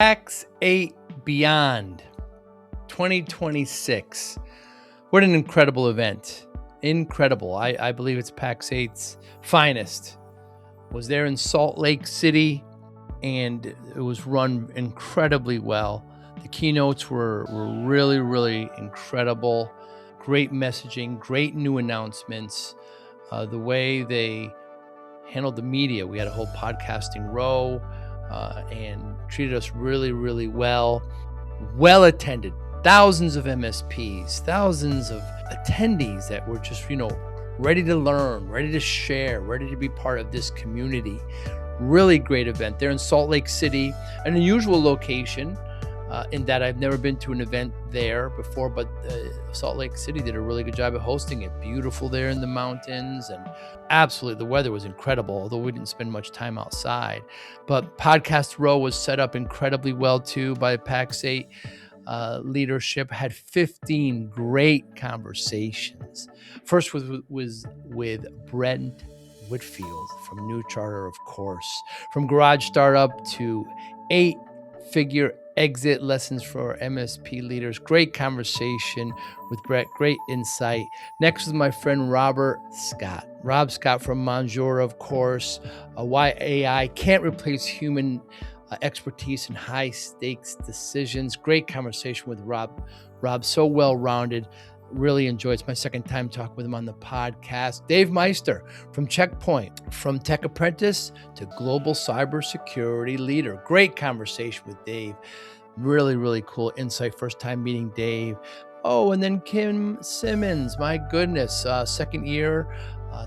Pax8 Beyond 2026. What an incredible event. Incredible. I believe it's Pax8's finest. Was there in Salt Lake City, and it was run incredibly well. The keynotes were really, really incredible. Great messaging, great new announcements. The way they handled the media. We had a whole podcasting row and treated us really, really well. Well attended. Thousands of MSPs, thousands of attendees that were just, ready to learn, ready to share, ready to be part of this community. Really great event. They're in Salt Lake City, an unusual location in that I've never been to an event there before, but Salt Lake City did a really good job at hosting it. Beautiful there in the mountains, and absolutely the weather was incredible, although we didn't spend much time outside. But Podcast Row was set up incredibly well too by Pax8 leadership. Had 15 great conversations. First was with Brent Whitfield from New Charter, of course, from garage startup to 8-figure exit lessons for MSP leaders. Great conversation with Brett, great insight. Next was my friend Rob Scott from Monjura, of course. Why AI can't replace human expertise in high stakes decisions. Great conversation with Rob. Rob, so well-rounded. Really enjoyed. It's my second time talking with him on the podcast. Dave Meister from Checkpoint, from tech apprentice to global cybersecurity leader. Great conversation with Dave. Really, really cool insight. First time meeting Dave. Oh, and then Kim Simmons. My goodness. Second year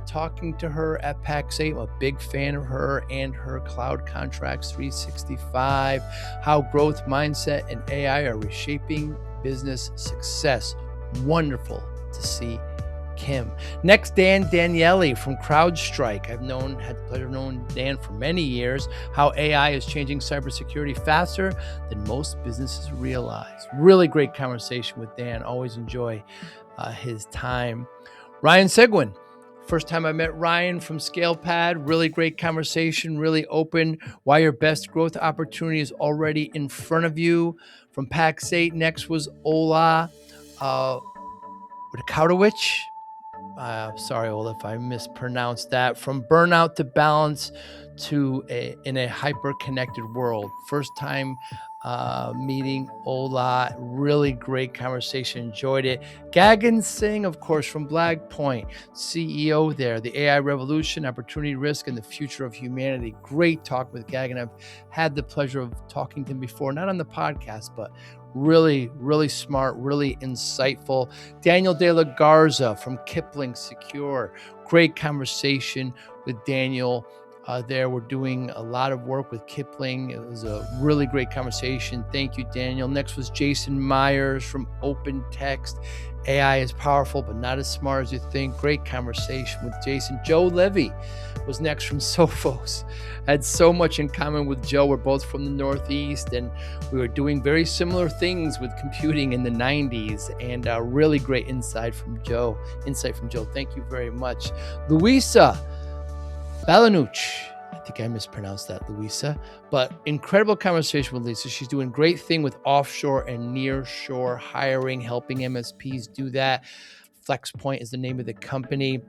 talking to her at Pax8. I'm a big fan of her and her Cloud Contracts 365. How growth mindset and AI are reshaping business success. Wonderful to see Kim. Next, Dan Daniele from CrowdStrike. Had the pleasure of knowing Dan for many years. How AI is changing cybersecurity faster than most businesses realize. Really great conversation with Dan. Always enjoy his time. Ryan Seguin. First time I met Ryan from ScalePad. Really great conversation, really open. Why your best growth opportunity is already in front of you. From Pax8, next was Ola Wodakowicz. Sorry, Ola, if I mispronounced that. From burnout to balance in a hyper-connected world. First time meeting Ola. Really great conversation. Enjoyed it. Gagan Singh, of course, from Blackpoint, CEO there. The AI revolution, opportunity, risk, and the future of humanity. Great talk with Gagan. I've had the pleasure of talking to him before, not on the podcast, but really, really smart, really insightful. Daniel De La Garza from Kipling Secure. Great conversation with Daniel. There, we're doing a lot of work with Kipling. It was a really great conversation. Thank you, Daniel. Next was Jason Myers from Open Text. AI is powerful, but not as smart as you think. Great conversation with Jason. Joe Levy was next from Sophos. Had so much in common with Joe. We're both from the Northeast, and we were doing very similar things with computing in the 90s, and really great insight from Joe. Thank you very much. Luisa Balanuch. I think I mispronounced that, Luisa. But incredible conversation with Lisa. She's doing great thing with offshore and nearshore hiring, helping MSPs do that. FlexPoint is the name of the company.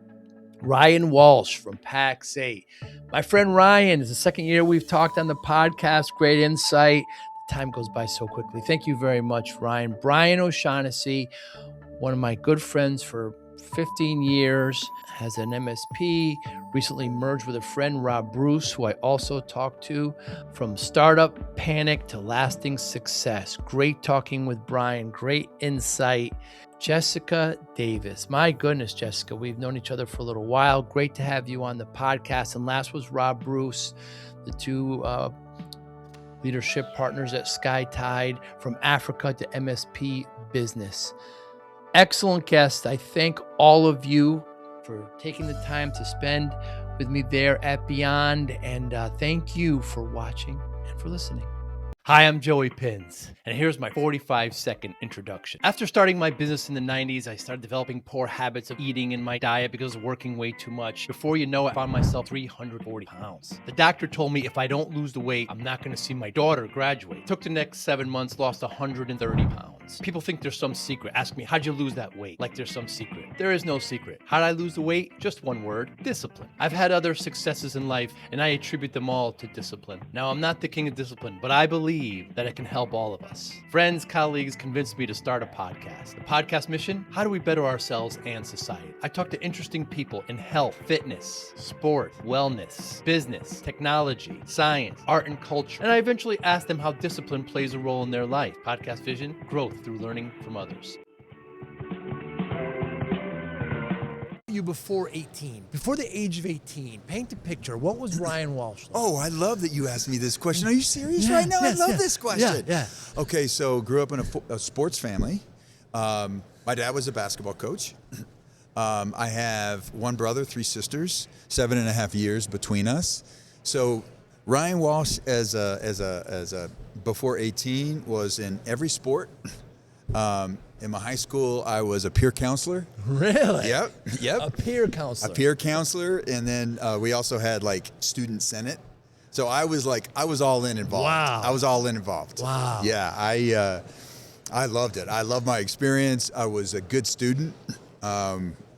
Ryan Walsh from Pax8. My friend Ryan, is the second year we've talked on the podcast. Great insight. The time goes by so quickly. Thank you very much, Ryan. Brian O'Shaughnessy, one of my good friends for 15 years, has an MSP, recently merged with a friend, Rob Bruce, who I also talked to. From startup panic to lasting success. Great talking with Brian, great insight. Jessica Davis. My goodness, Jessica, we've known each other for a little while. Great to have you on the podcast. And last was Rob Bruce, the two leadership partners at SkyTide, from Africa to MSP business. Excellent guest. I thank all of you for taking the time to spend with me there at Beyond. And thank you for watching and for listening. Hi, I'm Joey Pinz, and here's my 45-second introduction. After starting my business in the 90s, I started developing poor habits of eating in my diet because of working way too much. Before you know it, I found myself 340 pounds. The doctor told me if I don't lose the weight, I'm not going to see my daughter graduate. Took the next 7 months, lost 130 pounds. People think there's some secret. Ask me, how'd you lose that weight? Like there's some secret. There is no secret. How'd I lose the weight? Just one word, discipline. I've had other successes in life, and I attribute them all to discipline. Now, I'm not the king of discipline, but I believe that it can help all of us. Friends, colleagues convinced me to start a podcast. The podcast mission? How do we better ourselves and society? I talk to interesting people in health, fitness, sport, wellness, business, technology, science, art, and culture. And I eventually ask them how discipline plays a role in their life. Podcast vision, growth through learning from others. You before 18, before the age of 18, paint a picture. What was Ryan Walsh like? Oh, I love that you asked me this question. Are you serious right now? Yes, I love this question. Yeah. Okay, so grew up in a sports family. My dad was a basketball coach. I have one brother, 3 sisters, 7.5 years between us. So Ryan Walsh as a before 18 was in every sport. In my high school, I was a peer counselor. Really? Yep. A peer counselor. A peer counselor, and then we also had like student senate. So I was all in involved. Wow. I was all in involved. Wow. Yeah, I loved it. I loved my experience. I was a good student.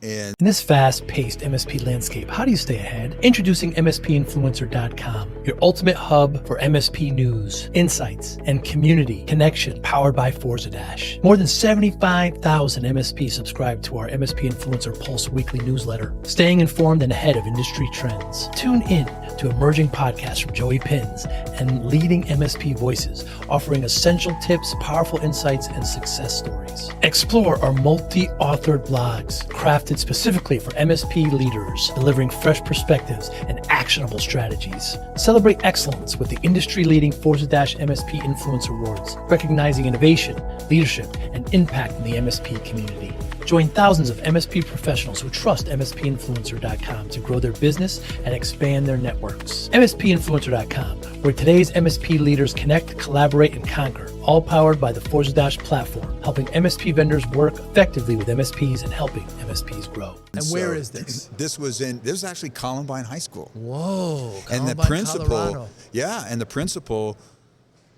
In this fast-paced MSP landscape, how do you stay ahead? Introducing MSPinfluencer.com, your ultimate hub for MSP news, insights, and community connection powered by Forza Dash. More than 75,000 MSPs subscribe to our MSP Influencer Pulse weekly newsletter, staying informed and ahead of industry trends. Tune in to emerging podcasts from Joey Pinz and leading MSP voices, offering essential tips, powerful insights, and success stories. Explore our multi-authored blogs, crafted specifically for MSP leaders, delivering fresh perspectives and actionable strategies. Celebrate excellence with the industry-leading Forza MSP Influencer Awards, recognizing innovation, leadership, and impact in the MSP community. Join thousands of MSP professionals who trust MSPinfluencer.com to grow their business and expand their networks. MSPinfluencer.com, where today's MSP leaders connect, collaborate, and conquer, all powered by the Forza platform, helping MSP vendors work effectively with MSPs and helping MSPs grow. And where is this? This was actually Columbine High School. Whoa. And the Columbine, principal, Colorado. and the principal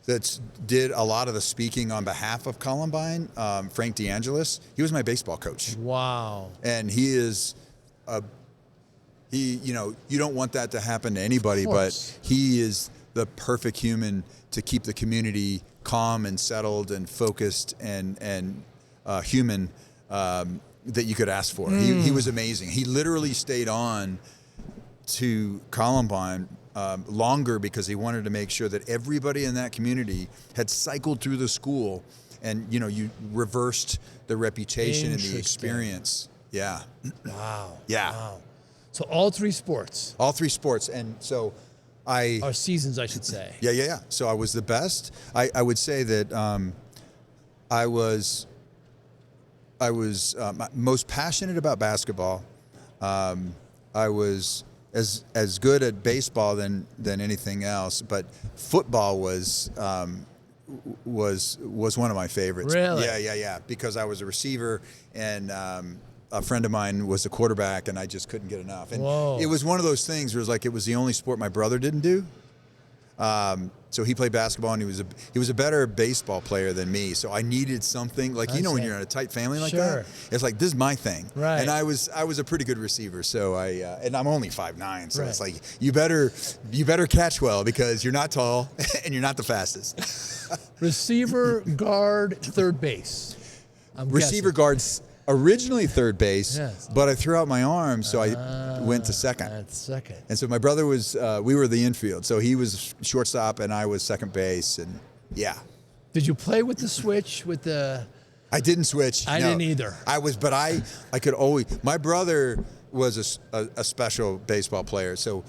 that did a lot of the speaking on behalf of Columbine, Frank DeAngelis, he was my baseball coach. Wow. And he is, you don't want that to happen to anybody, but he is the perfect human to keep the community calm and settled and focused and human that you could ask for. He was amazing. He literally stayed on to Columbine longer because he wanted to make sure that everybody in that community had cycled through the school and, you reversed the reputation and the experience. Yeah. Wow. Yeah. Wow. So all 3 sports. All 3 sports. And so Or seasons, I should say. Yeah. So I was the best. I would say that I was most passionate about basketball. I was as good at baseball than anything else, but football was one of my favorites. Really? Yeah. Because I was a receiver and a friend of mine was a quarterback, and I just couldn't get enough. And Whoa. It was one of those things where it was the only sport my brother didn't do. So he played basketball, and he was a better baseball player than me. So I needed something when you're in a tight family like that, it's like, this is my thing. Right. And I was a pretty good receiver. So and I'm only 5'9", so right. It's like you better catch well because you're not tall and you're not the fastest. Receiver, guard, third base. Receiver, guards. Originally third base, yes. But I threw out my arm, so I went to second. That's second. And so my brother was, we were the infield. So he was shortstop and I was second base. And yeah. Did you play with the switch with the? I didn't switch. I didn't either. I could always, my brother was a special baseball player, so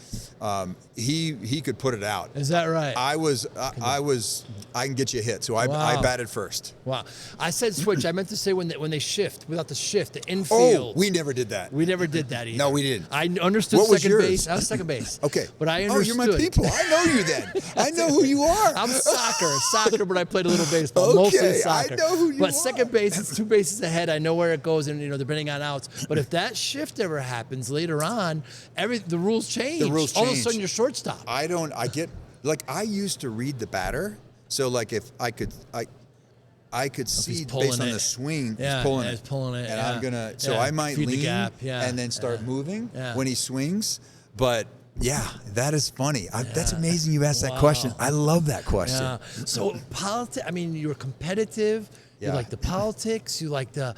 he could put it out. Is that right? I can get you a hit, so I batted first. Wow. I said switch. I meant to say when they shift, without the shift, the infield. Oh, we never did that. We never did that either. No, we didn't. I understood what was second yours? base. I was second base. Okay. But I understood. Oh, you're my people. I know you then. I know who you are. I'm soccer, but I played a little baseball. Okay, Mostly soccer. I know who you But are. second base, it's 2 bases ahead. I know where it goes, and depending on outs. But if that shift ever happens later on, the rules change. The rules All of a change. sudden, you're shortstop. I used to read the batter, so like if I could see based on the swing, he's pulling it, and I'm gonna. So I might feed lean the gap, and then start moving Yeah. when he swings. But yeah, that is funny. That's amazing. You asked that question. I love that question. Yeah. So politics. I mean, you were competitive. You Yeah. like the politics. You like the.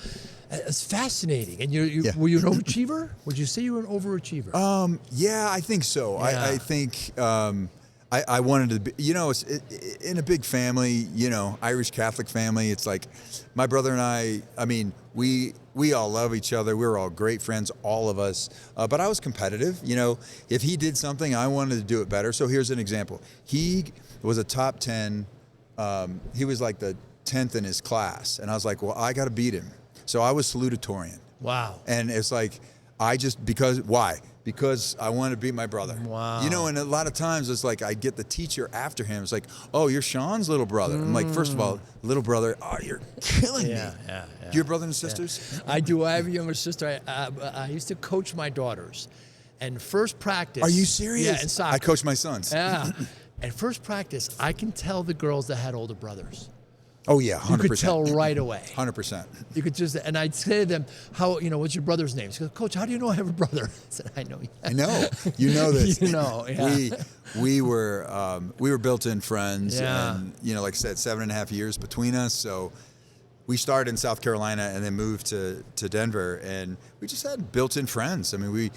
It's fascinating. And Yeah. were you an overachiever? Would you say you were an overachiever? Yeah, I think so. Yeah. I think I wanted to be, it's in a big family, Irish Catholic family. It's like my brother and I mean, we all love each other. We were all great friends, all of us. But I was competitive. If he did something, I wanted to do it better. So here's an example. He was a top 10. He was like the 10th in his class. And I was like, well, I got to beat him. So I was salutatorian. Wow. And it's like, why? Because I want to beat my brother. Wow. And a lot of times it's like I get the teacher after him. It's like, oh, you're Sean's little brother. I'm like, first of all, little brother, you're killing me. Yeah. Do you have brothers and sisters? I do. I have a younger sister. I used to coach my daughters. And first practice. Are you serious? Yeah, in soccer. I coach my sons. Yeah. And first practice, I can tell the girls that had older brothers. Oh, yeah, 100%. You could tell right away. 100%. You could just, and I'd say to them, what's your brother's name? She goes, Coach, how do you know I have a brother? I said, I know. I know. You know this. Yeah. We were built-in friends. Yeah. And, like I said, 7.5 years between us. So we started in South Carolina and then moved to Denver. And we just had built-in friends. I mean, we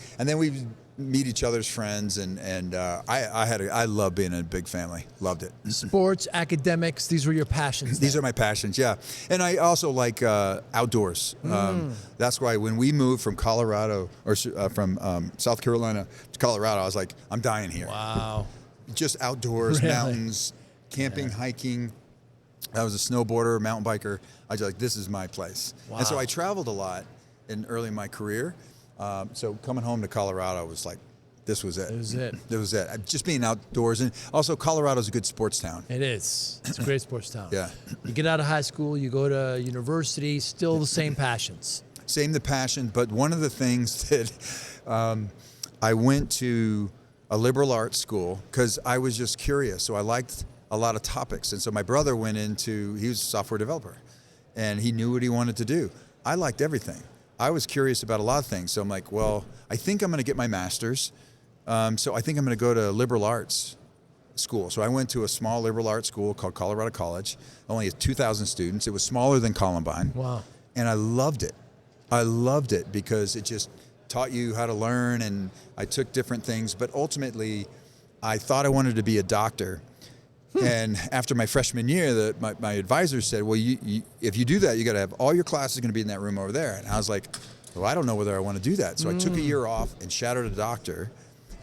meet each other's friends, and I love being in a big family. Loved it. Sports, academics, these were your passions. These are my passions, yeah. And I also like outdoors. That's why when we moved from Colorado, or from South Carolina to Colorado, I was like, I'm dying here. Wow. Just outdoors, Really? mountains, camping, hiking. I was a snowboarder, mountain biker. I was like, this is my place. Wow. And so I traveled a lot early in my career. So coming home to Colorado was like, this was it. It was it. It was it. Just being outdoors. And also Colorado's a good sports town. It is. It's a great sports town. Yeah. You get out of high school, you go to university, still the same passions. Same the passion, but one of the things that I went to a liberal arts school because I was just curious. So I liked a lot of topics. And so my brother he was a software developer, and he knew what he wanted to do. I liked everything. I was curious about a lot of things. So I'm like, well, I think I'm going to get my master's. So I think I'm going to go to liberal arts school. So I went to a small liberal arts school called Colorado College. Only 2,000 students. It was smaller than Columbine. Wow. And I loved it. I loved it because it just taught you how to learn, and I took different things. But ultimately, I thought I wanted to be a doctor. And after my freshman year, my advisor said, well, if you do that, you got to have all your classes going to be in that room over there. And I was like, well, I don't know whether I want to do that. So I took a year off and shadowed a doctor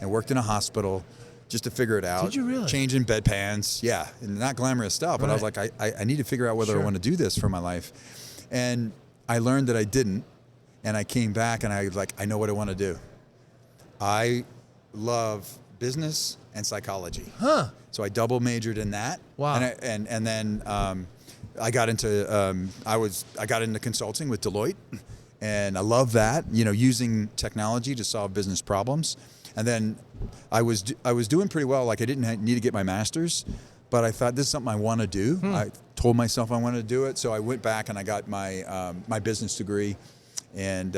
and worked in a hospital just to figure it out. Did you really? Changing bedpans. Yeah. And not glamorous stuff. But I was like, I need to figure out whether I want to do this for my life. And I learned that I didn't. And I came back and I know what I want to do. I love business and psychology. Huh. So I double majored in that. Wow. And then I got into I got into consulting with Deloitte, and I love that. Using technology to solve business problems. And then I was doing pretty well. Like I didn't need to get my master's, but I thought this is something I want to do. I told myself I wanted to do it, so I went back and I got my my business degree, and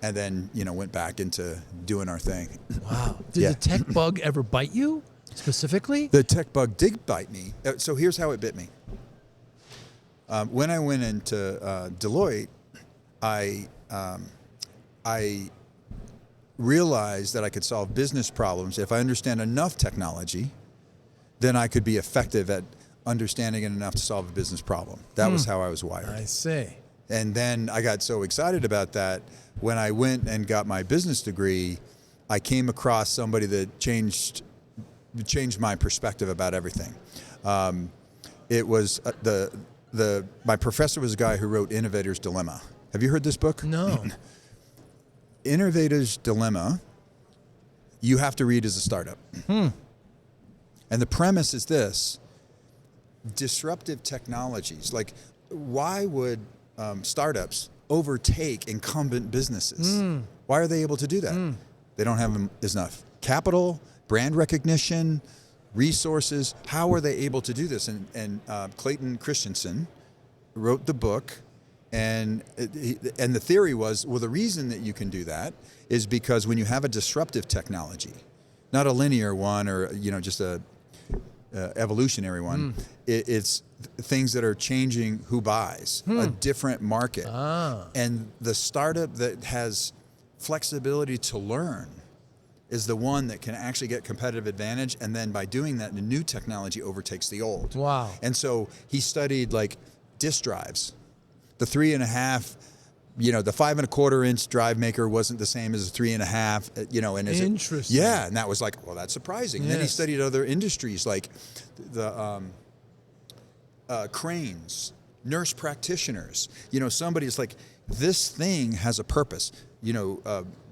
then went back into doing our thing. Wow. Did the tech bug ever bite you specifically? The tech bug did bite me. So here's how it bit me. When I went into Deloitte, I realized that I could solve business problems if I understand enough technology. Then I could be effective at understanding it enough to solve a business problem. That was how I was wired. I see. And then I got so excited about that. When I went and got my business degree, I came across somebody that changed my perspective about everything. It was my professor was a guy who wrote Innovator's Dilemma. Have you heard this book? No. Innovator's Dilemma, you have to read as a startup. And the premise is this: disruptive technologies. Like, why would startups overtake incumbent businesses? Why are they able to do that? They don't have enough capital, brand recognition, resources. How are they able to do this? And Clayton Christensen wrote the book, and the theory was, well, the reason that you can do that is because when you have a disruptive technology, not a linear one or just a evolutionary one, it's things that are changing who buys, a different market. And the startup that has flexibility to learn is the one that can actually get competitive advantage, and then by doing that, the new technology overtakes the old. Wow. And so he studied like disk drives. The 3.5, the 5.25 inch drive maker wasn't the same as a 3.5, and Interesting. Yeah, and that was like, well, that's surprising. And then he studied other industries like the cranes, nurse practitioners. Somebody's like, this thing has a purpose.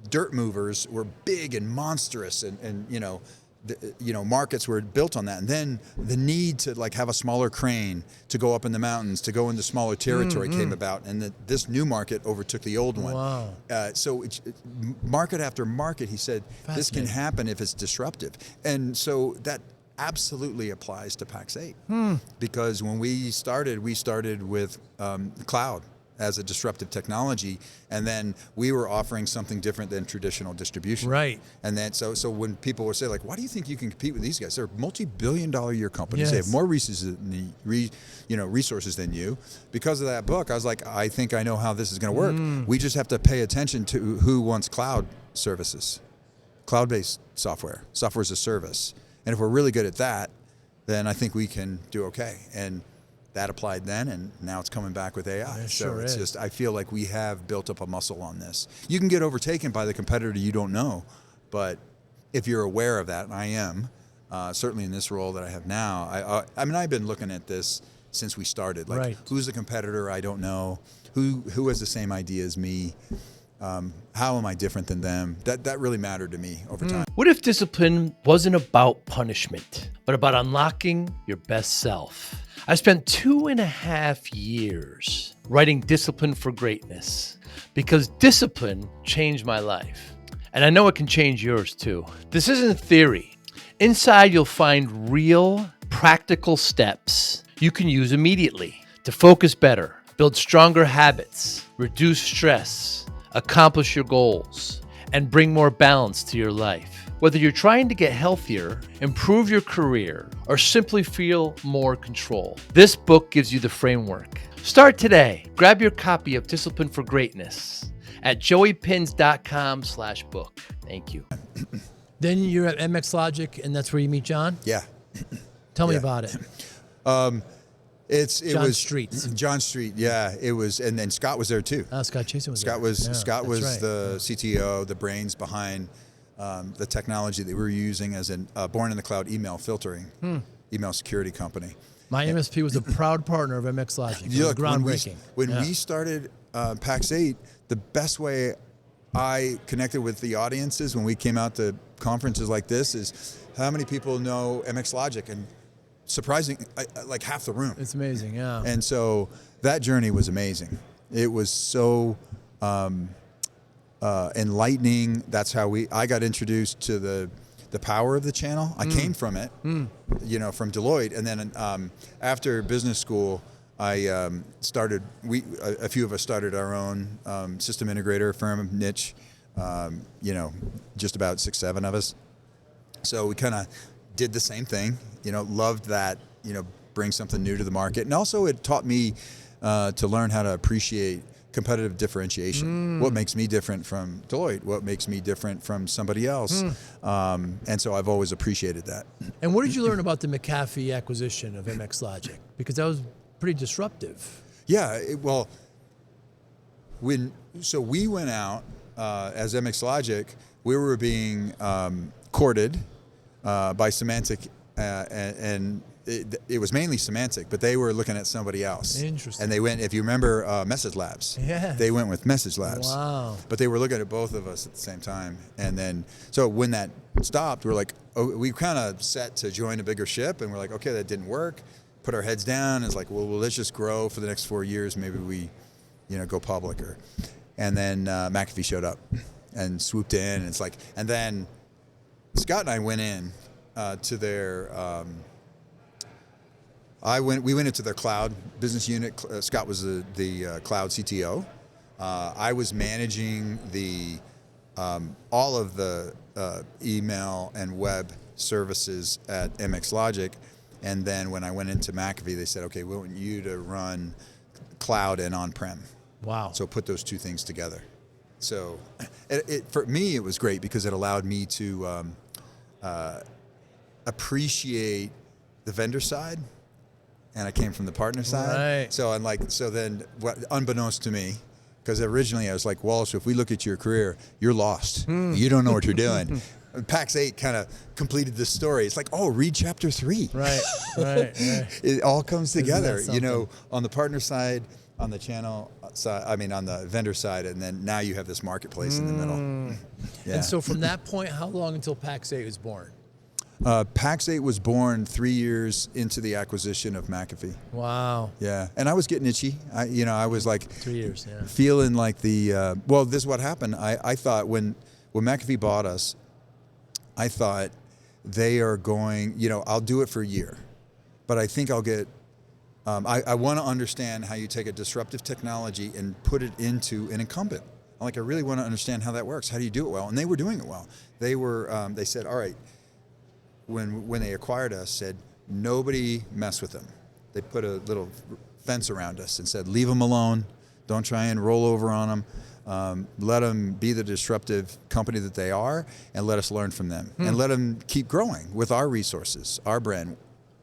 Dirt movers were big and monstrous, and markets were built on that. And then the need to like have a smaller crane to go up in the mountains, to go into smaller territory came about, and this new market overtook the old one. Wow. So market after market, he said, this can happen if it's disruptive. And so that absolutely applies to Pax8, because when we started with cloud as a disruptive technology, and then we were offering something different than traditional distribution. Right. And then so when people would say like, why do you think you can compete with these guys? They're multi-billion-dollar year companies. Yes. They have more resources than you. Because of that book, I was like, I think I know how this is going to work. We just have to pay attention to who wants cloud services, cloud-based software as a service. And if we're really good at that, then I think we can do okay. And that applied then, and now it's coming back with AI. Sure it's is. just, I feel like we have built up a muscle on this. You can get overtaken by the competitor you don't know, but if you're aware of that, and I am, certainly in this role that I have now, I've been looking at this since we started. Like, who's the competitor I don't know? Who has the same idea as me? How am I different than them? That really mattered to me over time. What if discipline wasn't about punishment, but about unlocking your best self? I spent 2.5 years writing Discipline for Greatness because discipline changed my life. And I know it can change yours too. This isn't theory. Inside, you'll find real, practical steps you can use immediately to focus better, build stronger habits, reduce stress, accomplish your goals, and bring more balance to your life. Whether you're trying to get healthier, improve your career, or simply feel more control, this book gives you the framework. Start today. Grab your copy of Discipline for Greatness at joeypinz.com/book. Thank you. Then you're at MXLogic, and that's where you meet John? Yeah. Tell me about it. John Street. John Street, yeah. It was, and then Scott was there too. Scott Chasen was there. Scott was the CTO, the brains behind the technology that we were using as a born in the cloud email filtering, email security company. My MSP was a proud partner of MXLogic. It was groundbreaking. When we started Pax8, the best way I connected with the audiences when we came out to conferences like this is how many people know MXLogic, and surprising, like half the room. It's amazing, yeah. And so that journey was amazing. It was so enlightening. That's how I got introduced to the power of the channel. I came from it, from Deloitte, and then after business school, I started. A few of us started our own system integrator firm, niche. Just about 6-7 of us. So we kind of did the same thing. Loved that. Bring something new to the market, and also it taught me to learn how to appreciate competitive differentiation. What makes me different from Deloitte? What makes me different from somebody else? And so I've always appreciated that. And what did you learn about the McAfee acquisition of MXLogic? Because that was pretty disruptive. Yeah, So we went out as MXLogic. We were being courted by Symantec, and it was mainly Symantec, but they were looking at somebody else. Interesting. And they went, if you remember, Message Labs. Yeah. They went with Message Labs. Wow. But they were looking at both of us at the same time. And then, so when that stopped, we're like, oh, we kind of set to join a bigger ship, and we're like, okay, that didn't work. Put our heads down. And it's like, well, let's just grow for the next 4 years. Maybe we, go public. And then McAfee showed up and swooped in. And it's like, and then Scott and I went in to their. We went into their cloud business unit. Scott was the cloud CTO. I was managing all of the email and web services at MXLogic. And then when I went into McAfee, they said, okay, we want you to run cloud and on-prem. Wow. So put those two things together. So for me, it was great because it allowed me to appreciate the vendor side. And I came from the partner side. Right. So then unbeknownst to me, because originally I was like, Walsh, if we look at your career, you're lost. You don't know what you're doing. Pax8 kind of completed this story. It's like, oh, read chapter 3. Right. It all comes together, Isn't that on the partner side, on the channel side, on the vendor side, and then now you have this marketplace in the middle. Yeah. And so from that point, how long until Pax8 was born? Pax8 was born 3 years into the acquisition of McAfee. Wow. Yeah, and I was getting itchy. I was like 3 years. Yeah. feeling like this is what happened. I thought when McAfee bought us, I thought they are going. I'll do it for a year, but I think I'll get. I want to understand how you take a disruptive technology and put it into an incumbent. I really want to understand how that works. How do you do it well? And they were doing it well. They were. They said, all right. When they acquired us, said nobody mess with them. They put a little fence around us and said, leave them alone. Don't try and roll over on them. Let them be the disruptive company that they are, and let us learn from them. And let them keep growing with our resources, our brand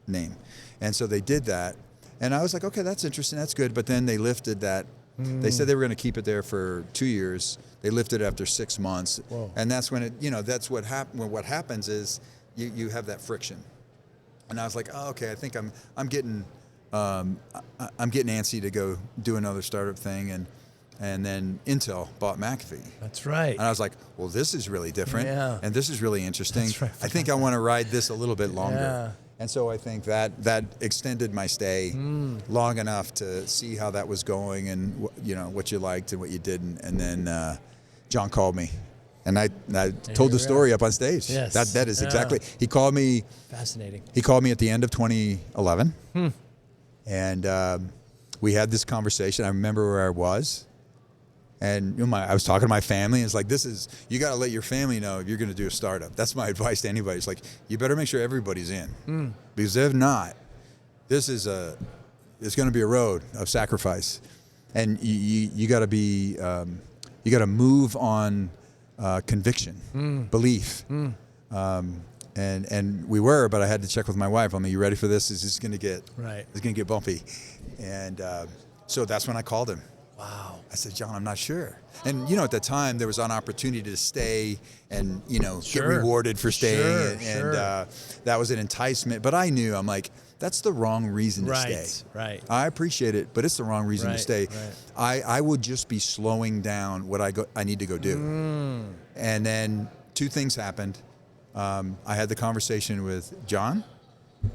name. And so they did that. And I was like, okay, that's interesting. That's good. But then they lifted that. They said they were going to keep it there for 2 years. They lifted it after 6 months. Whoa. And that's when that's what happened. What happens is, you have that friction, and I was like, oh, okay, I think I'm getting antsy to go do another startup thing, and then Intel bought McAfee. That's right. And I was like, well, this is really different, and this is really interesting. That's right. I think I want to ride this a little bit longer. Yeah. And so I think that extended my stay long enough to see how that was going, and what you liked and what you didn't, and then John called me. And I told the story up on stage. Yes. That is exactly. He called me. Fascinating. He called me at the end of 2011, and we had this conversation. I remember where I was, and I was talking to my family. And it's like, you got to let your family know if you're going to do a startup. That's my advice to anybody. It's like, you better make sure everybody's in, because if not, it's going to be a road of sacrifice, and you got to be you got to move on. Conviction, belief, and we were, but I had to check with my wife. You ready for this? Is this going to get right? It's going to get bumpy, and so that's when I called him. Wow. I said, John, I'm not sure. And at the time there was an opportunity to stay and get rewarded for staying, and that was an enticement. But I knew, I'm like, that's the wrong reason to stay. Right. I appreciate it, but it's the wrong reason to stay. Right. I would just be slowing down what I need to go do. And then 2 things happened. I had the conversation with John,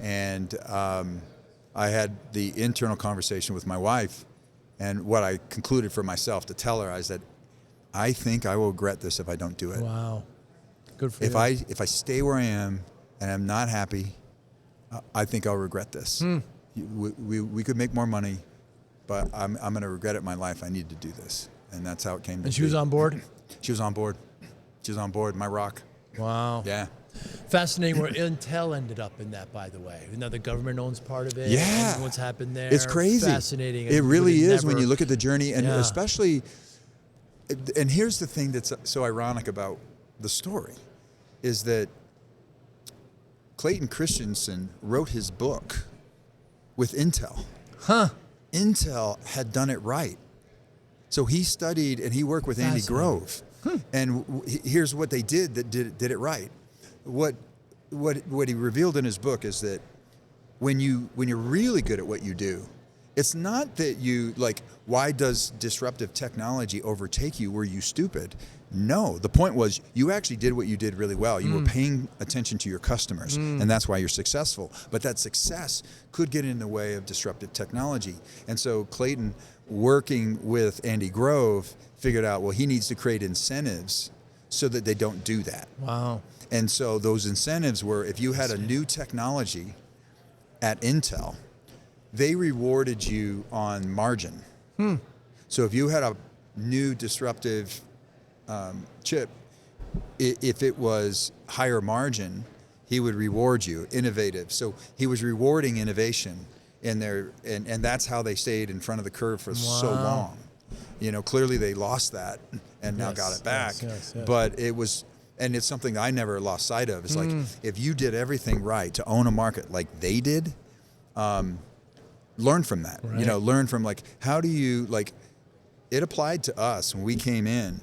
and I had the internal conversation with my wife. And what I concluded for myself to tell her is that I think I will regret this if I don't do it. Wow. Good for you. If I stay where I am and I'm not happy, I think I'll regret this. We could make more money, but I'm going to regret it in my life. I need to do this. And that's how it came to be. And she was on board? She was on board. My rock. Wow. Yeah. Fascinating where Intel ended up in that, by the way. Now the government owns part of it. Yeah. And what's happened there. It's crazy. Fascinating. It really is when you look at the journey, and especially, and here's the thing that's so ironic about the story, is that Clayton Christensen wrote his book with Intel. Intel had done it right. So he studied and he worked with Andy Grove. And here's what they did that did it right. What he revealed in his book is that when you're really good at what you do, it's not that you, like, why does disruptive technology overtake you? Were you stupid? No, the point was you actually did what you did really well. You were paying attention to your customers, and that's why you're successful. But that success could get in the way of disruptive technology. And so Clayton, working with Andy Grove, figured out, well, he needs to create incentives so that they don't do that. Wow. And so those incentives were, if you had a new technology at Intel, they rewarded you on margin. So if you had a new disruptive chip, if it was higher margin, he would reward you. Innovative. So he was rewarding innovation in there, and that's how they stayed in front of the curve for so long. You know, clearly they lost that and now got it back. Yes. But it was, and it's something I never lost sight of. It's like, if you did everything right to own a market like they did, learn from that. Right. You know, learn from, like, how do you, like, it applied to us when we came in.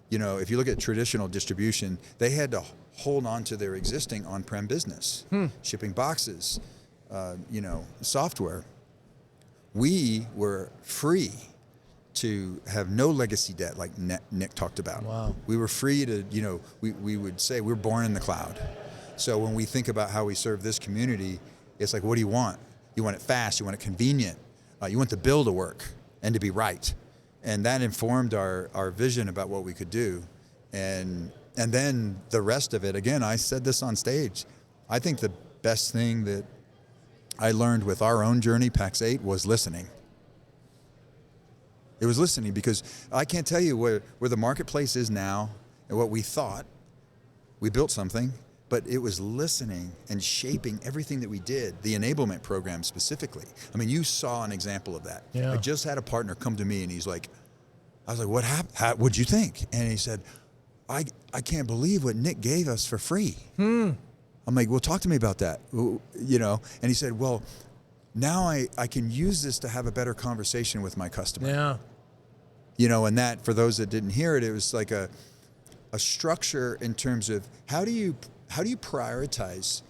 You know, if you look at traditional distribution, they had to hold on to their existing on-prem business, shipping boxes, you know, software. We were free to have no legacy debt, like Nick talked about. Wow. We were free to, you know, we would say we're born in the cloud. So when we think about how we serve this community, it's like, what do you want? You want it fast, you want it convenient, you want the bill to work and to be right. And that informed our vision about what we could do. And then the rest of it, again, I said this on stage, I think the best thing that I learned with our own journey, Pax8, was listening. It was listening, because I can't tell you where the marketplace is now and what we thought. We built something, but it was listening and shaping everything that we did, the enablement program specifically. I mean, you saw an example of that. Yeah. I just had a partner come to me and he's like, I was like, what happened? What'd you think? And he said, I can't believe what Nick gave us for free. I'm like, well, talk to me about that, you know? And he said, well, now I can use this to have a better conversation with my customer. Yeah. You know, and that, for those that didn't hear it, it was like a structure in terms of how do you prioritize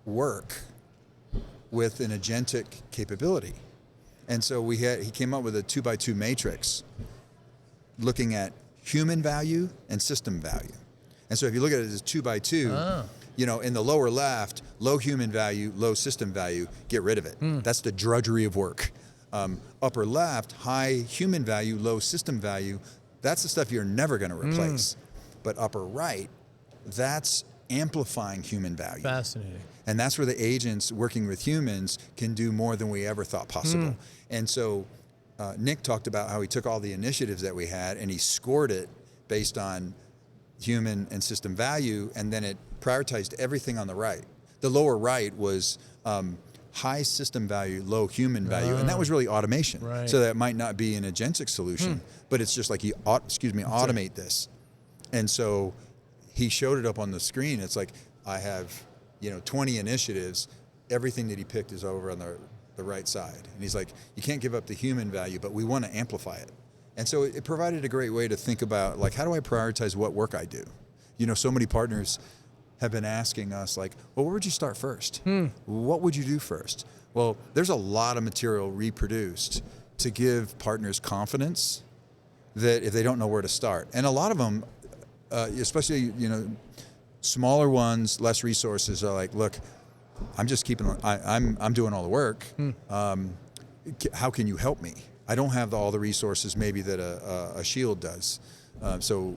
work with an agentic capability? And so he came up with a 2x2 matrix looking at human value and system value. And so if you look at it as 2x2, you know, in the lower left, low human value, low system value, get rid of it. That's the drudgery of work. Upper left, high human value, low system value, that's the stuff you're never going to replace. But upper right, that's amplifying human value. Fascinating. And that's where the agents working with humans can do more than we ever thought possible. And so Nick talked about how he took all the initiatives that we had and he scored it based on human and system value, and then it prioritized everything on the right. The lower right was high system value, low human value, and that was really automation. Right. So that might not be an agentic solution, but it's just like automate this. And so he showed it up on the screen. It's like, I have, 20 initiatives. Everything that he picked is over on the right side. And he's like, you can't give up the human value, but we want to amplify it. And so it provided a great way to think about, like, how do I prioritize what work I do? So many partners have been asking us, like, well, where would you start first? What would you do first? Well, there's a lot of material reproduced to give partners confidence that if they don't know where to start. And a lot of them, especially, smaller ones, less resources, are like, look, I'm just I'm doing all the work. How can you help me? I don't have all the resources maybe that a Shield does. So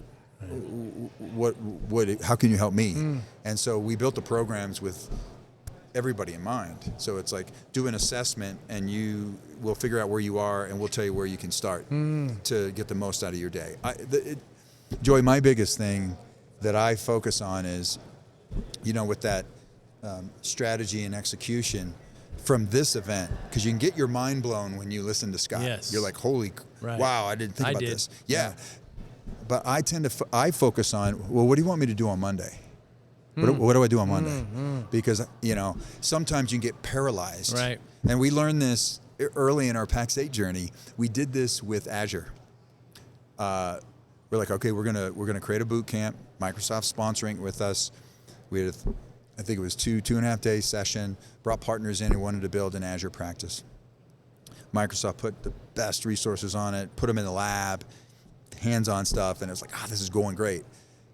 how can you help me? And so we built the programs with everybody in mind. So it's like, do an assessment and we'll figure out where you are and we'll tell you where you can start to get the most out of your day. Joey, my biggest thing that I focus on is, with that strategy and execution from this event, because you can get your mind blown when you listen to Scott. Yes. You're like, wow, I didn't think about this. Yeah. But I tend to, I focus on, well, what do you want me to do on Monday? What do I do on Monday? Because, sometimes you can get paralyzed. Right. And we learned this early in our Pax8 journey. We did this with Azure. we're like, okay, we're gonna create a boot camp. Microsoft sponsoring it with us. We had, I think it was two and a half day session. Brought partners in who wanted to build an Azure practice. Microsoft put the best resources on it, put them in the lab, hands-on stuff, and it was like, this is going great.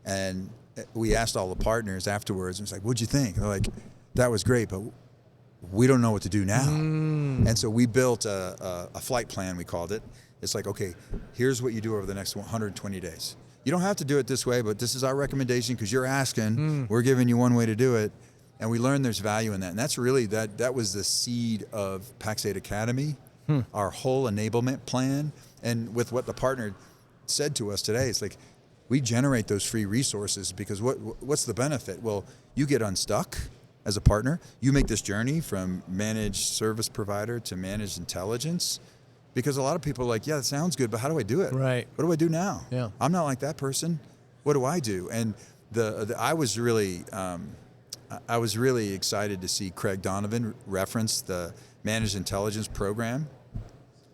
And we asked all the partners afterwards, and it's like, what'd you think? And they're like, that was great, but we don't know what to do now. And so we built a flight plan, we called it. It's like, okay, here's what you do over the next 120 days. You don't have to do it this way, but this is our recommendation because you're asking. We're giving you one way to do it. And we learned there's value in that. And that's really, that was the seed of Pax8 Academy, our whole enablement plan. And with what the partner said to us today, it's like, we generate those free resources because what's the benefit? Well, you get unstuck as a partner. You make this journey from managed service provider to managed intelligence. Because a lot of people are like, yeah, that sounds good, but how do I do it? Right. What do I do now? Yeah. I'm not like that person. What do I do? And I was really excited to see Craig Donovan reference the Managed Intelligence Program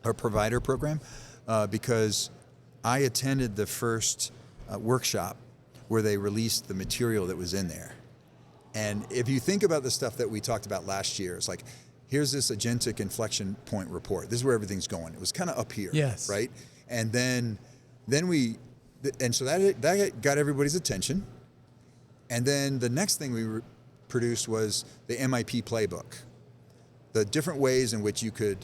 or Provider Program because I attended the first workshop where they released the material that was in there. And if you think about the stuff that we talked about last year, it's like, here's this agentic inflection point report. This is where everything's going. It was kind of up here, yes, right? And then so that got everybody's attention. And then the next thing we produced was the MIP playbook, the different ways in which you could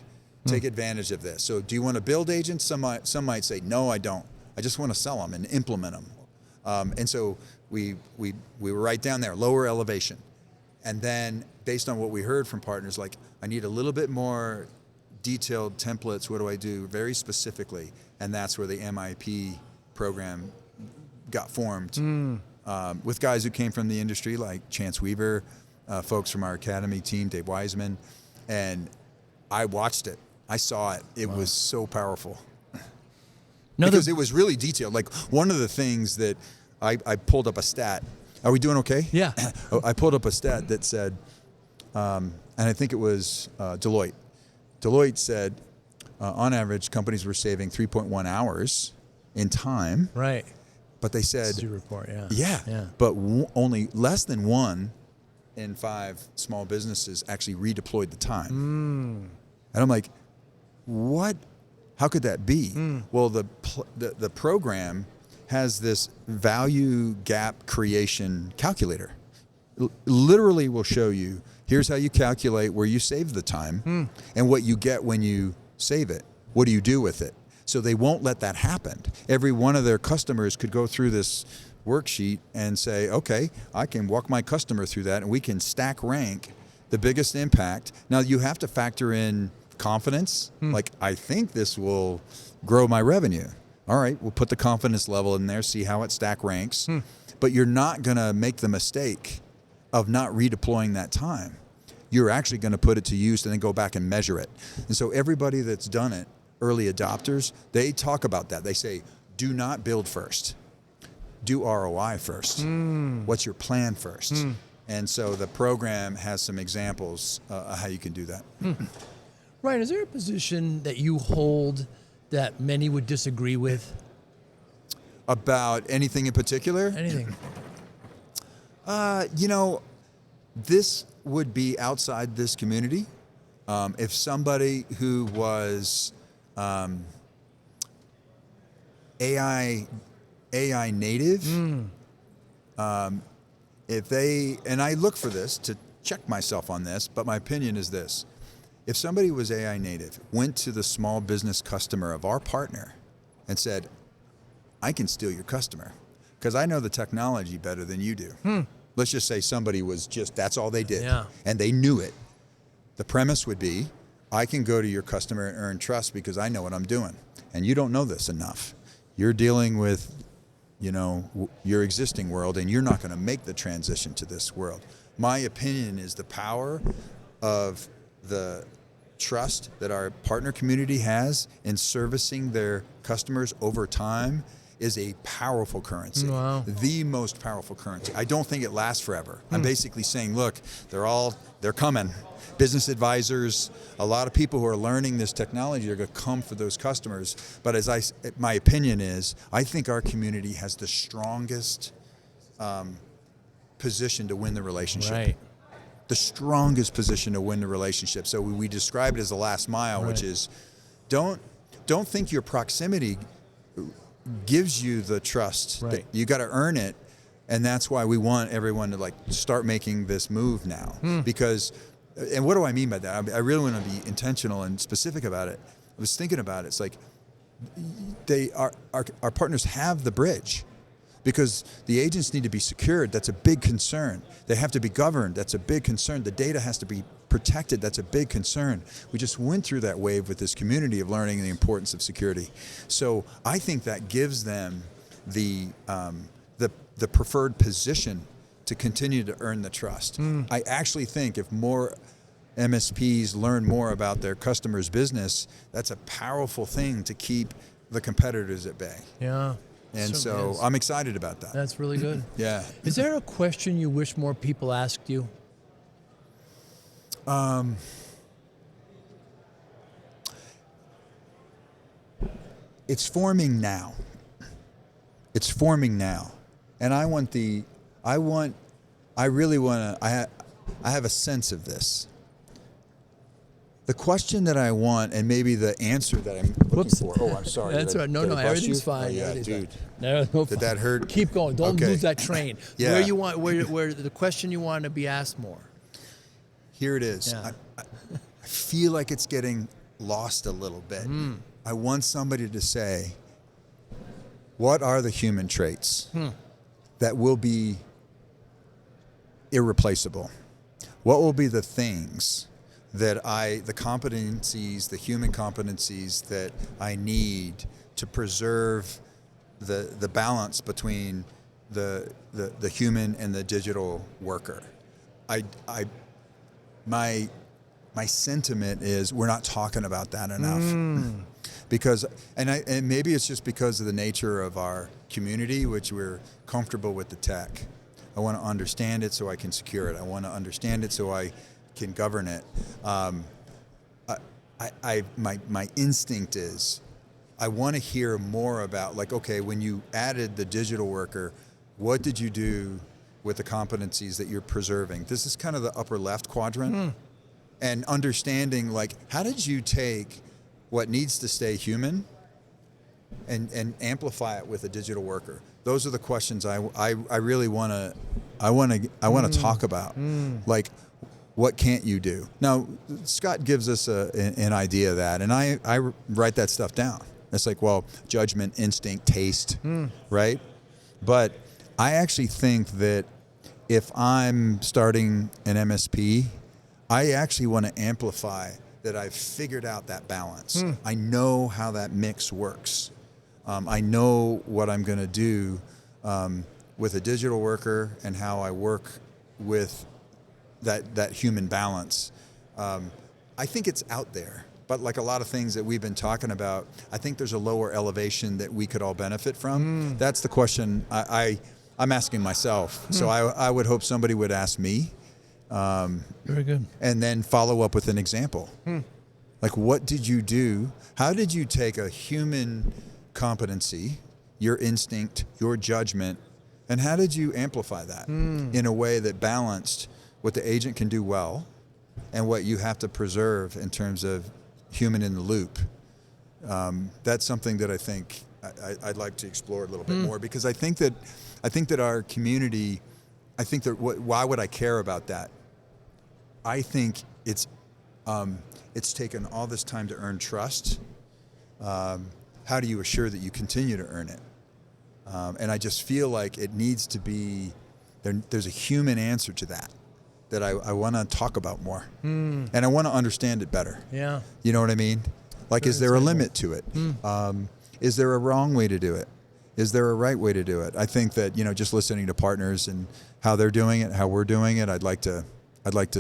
take advantage of this. So do you want to build agents? Some might say, no, I don't. I just want to sell them and implement them. And so we were right down there, lower elevation. And then based on what we heard from partners, like, I need a little bit more detailed templates. What do I do very specifically? And that's where the MIP program got formed with guys who came from the industry like Chance Weaver, folks from our academy team, Dave Wiseman. And I watched it. I saw it. It was so powerful. Because it was really detailed. Like, one of the things that I pulled up a stat. Are we doing okay? Yeah. I pulled up a stat that said, and I think it was Deloitte. Deloitte said, on average, companies were saving 3.1 hours in time. Right. But they said, That's your report, yeah. But only less than 1 in 5 small businesses actually redeployed the time. And I'm like, what? How could that be? Well, the program has this value gap creation calculator. Literally will show you, here's how you calculate where you save the time and what you get when you save it. What do you do with it? So they won't let that happen. Every one of their customers could go through this worksheet and say, okay, I can walk my customer through that and we can stack rank the biggest impact. Now you have to factor in confidence. Like, I think this will grow my revenue. All right, we'll put the confidence level in there, see how it stack ranks. But you're not going to make the mistake of not redeploying that time. You're actually going to put it to use and then go back and measure it. And so everybody that's done it, early adopters, they talk about that. They say, do not build first. Do ROI first. What's your plan first? And so the program has some examples of how you can do that. Ryan, is there a position that you hold that many would disagree with? About anything in particular? Anything. This would be outside this community. If somebody who was AI native, if they, and I look for this to check myself on this, but my opinion is this. If somebody was AI native, went to the small business customer of our partner and said, I can steal your customer because I know the technology better than you do. Let's just say somebody was just, that's all they did. And they knew it. The premise would be, I can go to your customer and earn trust because I know what I'm doing. And you don't know this enough. You're dealing with, your existing world and you're not going to make the transition to this world. My opinion is the power of the trust that our partner community has in servicing their customers over time is a powerful currency. Wow. The most powerful currency. I don't think it lasts forever. I'm basically saying, look, they're coming. Business advisors, a lot of people who are learning this technology are going to come for those customers. But my opinion is, I think our community has the strongest position to win the relationship. Right. The strongest position to win the relationship. So we describe it as the last mile, which is don't think your proximity gives you the trust. Right. That you got to earn it, and that's why we want everyone to like start making this move now. Because, and what do I mean by that? I really want to be intentional and specific about it. I was thinking about it. It's like our partners have the bridge. Because the agents need to be secured, that's a big concern. They have to be governed, that's a big concern. The data has to be protected, that's a big concern. We just went through that wave with this community of learning the importance of security. So I think that gives them the preferred position to continue to earn the trust. I actually think if more MSPs learn more about their customers' business, that's a powerful thing to keep the competitors at bay. Yeah. And so I'm excited about that. That's really good. Yeah. Is there a question you wish more people asked you? It's forming now. It's forming now. And I have a sense of this. The question that I want, and maybe the answer that I'm looking for. Oh, I'm sorry. That's right. No, everything's fine. Oh, yeah, Everything's dude. fine. No, Did that hurt? Keep going. Don't lose that train. Yeah. Where the question you want to be asked more. Here it is. Yeah. I feel like it's getting lost a little bit. I want somebody to say, what are the human traits that will be irreplaceable? What will be the things that the competencies, the human competencies that I need to preserve the balance between the human and the digital worker? My sentiment is we're not talking about that enough. Because and maybe it's just because of the nature of our community, which we're comfortable with the tech. I want to understand it so I can secure it. I want to understand it so I can govern it. My instinct is I want to hear more about, like, okay, when you added the digital worker, what did you do with the competencies that you're preserving? This is kind of the upper left quadrant. And understanding, like, how did you take what needs to stay human and amplify it with a digital worker? Those are the questions I really want to talk about. Like, what can't you do? Now, Scott gives us an idea of that, and I write that stuff down. It's like, well, judgment, instinct, taste, right? But I actually think that if I'm starting an MSP, I actually want to amplify that I've figured out that balance. I know how that mix works. I know what I'm going to do with a digital worker and how I work with that human balance. I think it's out there, but like a lot of things that we've been talking about, I think there's a lower elevation that we could all benefit from. That's the question I'm asking myself. So I would hope somebody would ask me. Very good. And then follow up with an example. Like, what did you do? How did you take a human competency, your instinct, your judgment, and how did you amplify that in a way that balanced what the agent can do well and what you have to preserve in terms of human in the loop? That's something that I think I'd like to explore a little bit more, because I think that our community, why would I care about that? I think it's taken all this time to earn trust. How do you assure that you continue to earn it? And I just feel like it needs to be, there's a human answer to that I want to talk about more. And I want to understand it better. Yeah. You know what I mean? Like, is there a limit to it? Is there a wrong way to do it? Is there a right way to do it? I think that, just listening to partners and how they're doing it, how we're doing it, I'd like to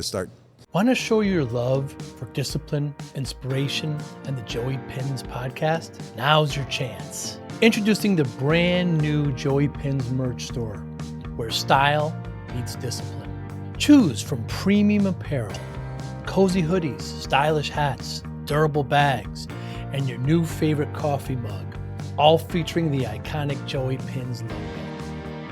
start. Want to show your love for discipline, inspiration, and the Joey Pinz podcast? Now's your chance. Introducing the brand new Joey Pinz merch store, where style meets discipline. Choose from premium apparel, cozy hoodies, stylish hats, durable bags, and your new favorite coffee mug, all featuring the iconic Joey Pinz logo.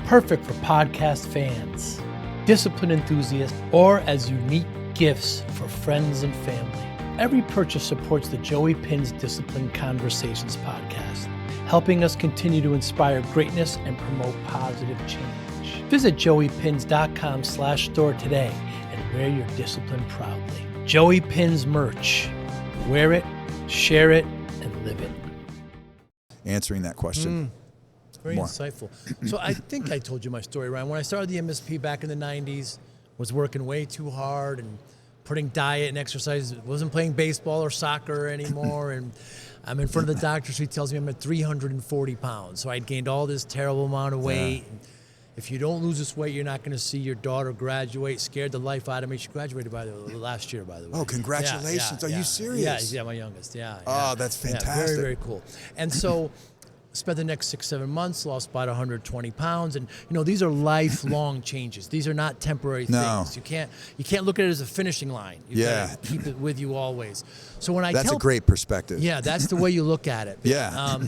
Perfect for podcast fans, discipline enthusiasts, or as unique gifts for friends and family. Every purchase supports the Joey Pinz Discipline Conversations podcast, helping us continue to inspire greatness and promote positive change. Visit joeypinz.com/store today and wear your discipline proudly. Joey Pinz merch. Wear it, share it, and live it. Answering that question. Very insightful. So I think I told you my story, Ryan. When I started the MSP back in the 90s, was working way too hard and putting diet and exercise, wasn't playing baseball or soccer anymore, and I'm in front of the doctor, so he tells me I'm at 340 pounds. So I'd gained all this terrible amount of weight. Yeah. If you don't lose this weight, you're not going to see your daughter graduate. Scared the life out of me. She graduated last year, by the way. Oh, congratulations. Are you serious? Yeah, my youngest. Yeah. Oh, that's fantastic. Yeah, very, very cool. And so spent the next 6-7 months, lost about 120 pounds. And, these are lifelong changes. These are not temporary things. You can't look at it as a finishing line. You gotta keep it with you always. So when That's a great perspective. Yeah, that's the way you look at it. Yeah.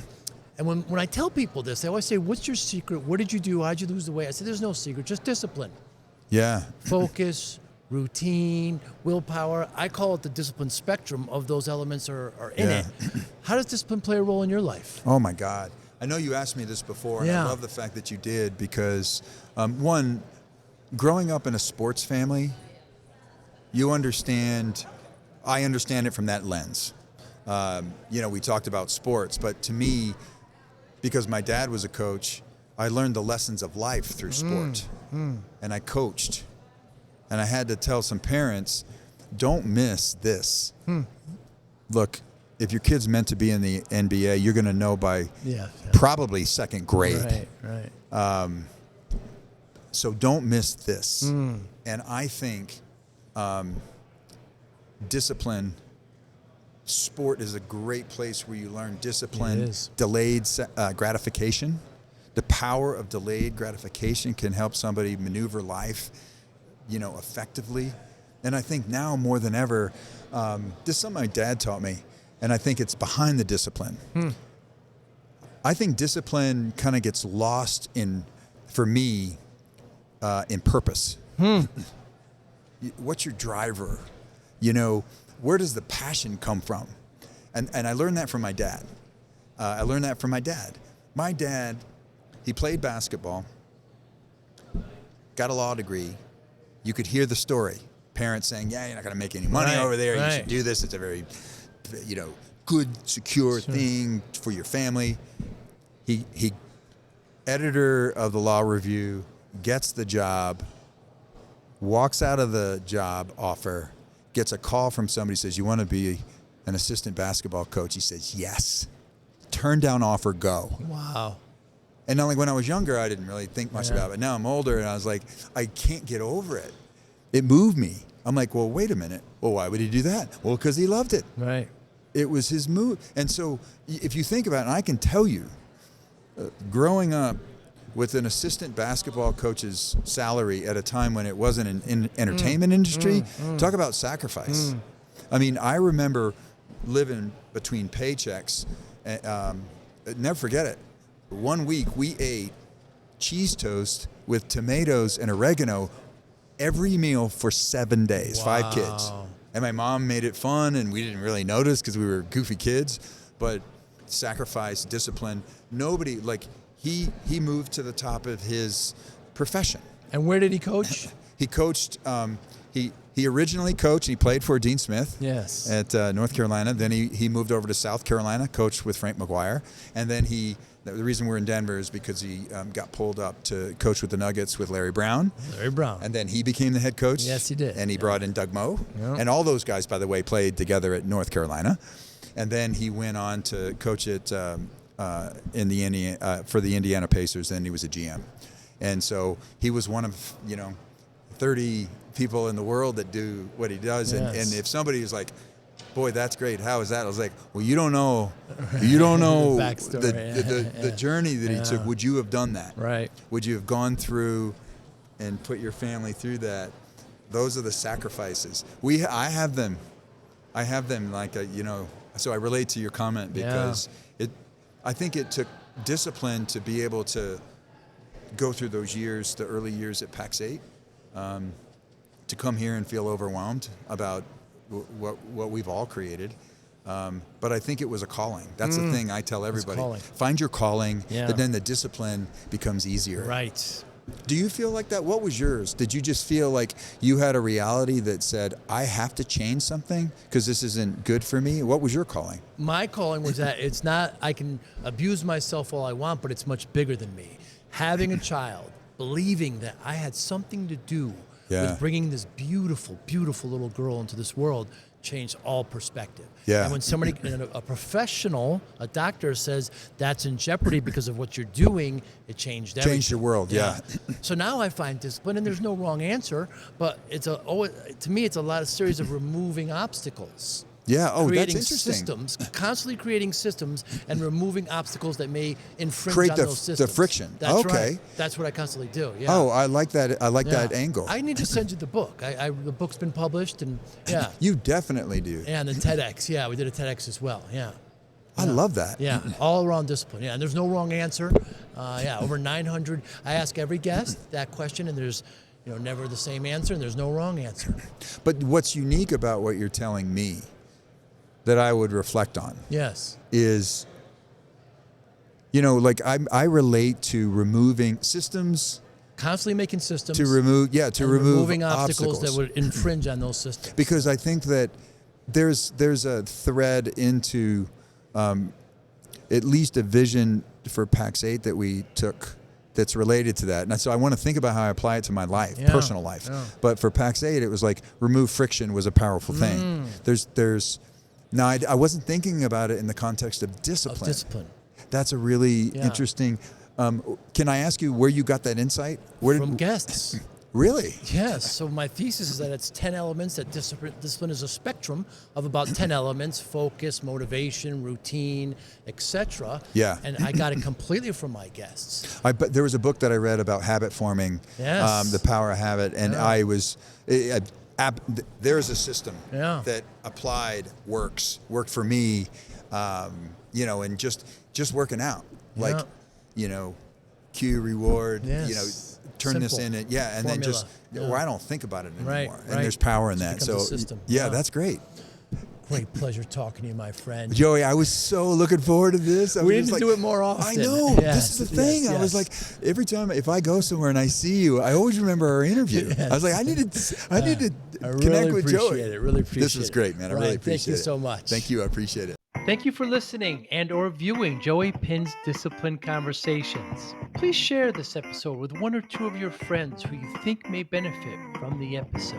And when I tell people this, they always say, what's your secret? What did you do? How'd you lose the weight? I said, there's no secret, just discipline. Yeah. Focus, routine, willpower. I call it the discipline spectrum of those elements are in it. How does discipline play a role in your life? Oh, my God. I know you asked me this before, and I love the fact that you did because, one, growing up in a sports family, I understand it from that lens. We talked about sports, but to me, because my dad was a coach, I learned the lessons of life through sport, and I coached. And I had to tell some parents, don't miss this. Look, if your kid's meant to be in the NBA, you're going to know by probably second grade. Right. So don't miss this. And I think discipline, sport is a great place where you learn discipline, delayed gratification. The power of delayed gratification can help somebody maneuver life, effectively. And I think now more than ever, this is something my dad taught me, and I think it's behind the discipline. I think discipline kind of gets lost for me, in purpose. What's your driver? Where does the passion come from? And I learned that from my dad. My dad, he played basketball, got a law degree. You could hear the story. Parents saying, you're not going to make any money over there. You should do this. It's a very, good, secure thing for your family. He editor of the Law Review, gets the job, walks out of the job offer, gets a call from somebody, says, you want to be an assistant basketball coach? He says, yes. Turn down offer, go. Wow. And now, when I was younger, I didn't really think much about it. Now I'm older, and I was like, I can't get over it. It moved me. I'm like, well, wait a minute. Well, why would he do that? Well, because he loved it. Right. It was his move. And so if you think about it, and I can tell you, growing up with an assistant basketball coach's salary at a time when it wasn't an entertainment industry, talk about sacrifice. I mean, I remember living between paychecks. Never forget it. One week we ate cheese toast with tomatoes and oregano every meal for 7 days, 5 kids. And my mom made it fun, and we didn't really notice because we were goofy kids, but sacrifice, discipline. Nobody, he moved to the top of his profession. And where did he coach? He coached, he originally coached, he played for Dean Smith at North Carolina. Then he moved over to South Carolina, coached with Frank McGuire. And then the reason we're in Denver is because he got pulled up to coach with the Nuggets with Larry Brown. And then he became the head coach. Yes, he did. And he brought in Doug Moe. And all those guys, by the way, played together at North Carolina. And then he went on to coach it for the Indiana Pacers, and he was a GM. And so he was one of, 30 people in the world that do what he does. And if somebody is like, boy, that's great. How is that? I was like, well, you don't know the journey that he took. Would you have done that? Right. Would you have gone through and put your family through that? Those are the sacrifices. I have them like, so I relate to your comment because I think it took discipline to be able to go through those years, the early years at Pax8, to come here and feel overwhelmed about what we've all created. But I think it was a calling. That's the thing I tell everybody. Find your calling, but then the discipline becomes easier. Right. Do you feel like that? What was yours? Did you just feel like you had a reality that said, I have to change something because this isn't good for me? What was your calling? My calling was that it's not, I can abuse myself all I want, but it's much bigger than me. Having a child, believing that I had something to do with bringing this beautiful, beautiful little girl into this world changed all perspective. Yeah. And when somebody, a professional, a doctor says that's in jeopardy because of what you're doing, it changed everything. Changed your world, yeah. So now I find discipline, and there's no wrong answer, but to me, it's a lot of series of removing obstacles. Yeah, Creating that's interesting. systems, constantly creating systems and removing obstacles that may infringe on those systems. The friction. That's okay. Right. That's what I constantly do. Yeah. Oh, I like that. I like that angle. I need to send you the book. The book's been published, and You definitely do. And the TEDx. Yeah, we did a TEDx as well. Yeah. I love that. Yeah, all around discipline. Yeah, and there's no wrong answer. Over 900. I ask every guest that question, and there's never the same answer, and there's no wrong answer. But what's unique about what you're telling me that I would reflect on is, like I relate to removing systems. Constantly making systems. To remove removing obstacles that would infringe on those systems. Because I think that there's a thread into at least a vision for Pax8 that we took that's related to that. And so I want to think about how I apply it to my life, personal life. Yeah. But for Pax8, it was like remove friction was a powerful thing. Now, I wasn't thinking about it in the context of discipline. That's a really interesting. Can I ask you where you got that insight? From guests. Really? Yes. So my thesis is that it's 10 elements, that discipline is a spectrum of about 10 elements: focus, motivation, routine, etc. Yeah. And I got it completely from my guests. But there was a book that I read about habit forming, The Power of Habit, and there's a system that worked for me, and just working out, cue, reward, turn Simple. this in, and then Formula. just where I don't think about it anymore, Right. and there's power in that. So that's great. Great pleasure talking to you, my friend. Joey, I was so looking forward to this. We need to do it more often. I know. This is the thing. I was like, every time if I go somewhere and I see you, I always remember our interview. I was like, I need to connect with Joey. Really appreciate it. This is great, man. I really appreciate it. Thank you so much. Thank you. I appreciate it. Thank you for listening and or viewing Joey Pinz Discipline Conversations. Please share this episode with one or two of your friends who you think may benefit from the episode.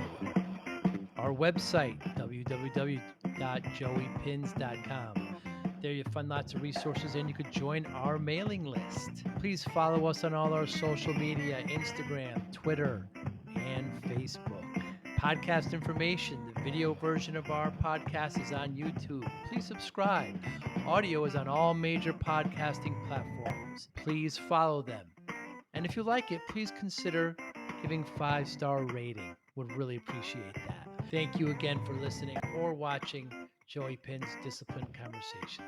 Our website, www.joeypinz.com. There you'll find lots of resources, and you could join our mailing list. Please follow us on all our social media, Instagram, Twitter, and Facebook. Podcast information, the video version of our podcast is on YouTube. Please subscribe. Audio is on all major podcasting platforms. Please follow them. And if you like it, please consider giving 5-star rating. Would really appreciate that. Thank you again for listening or watching Joey Pinz Discipline Conversations.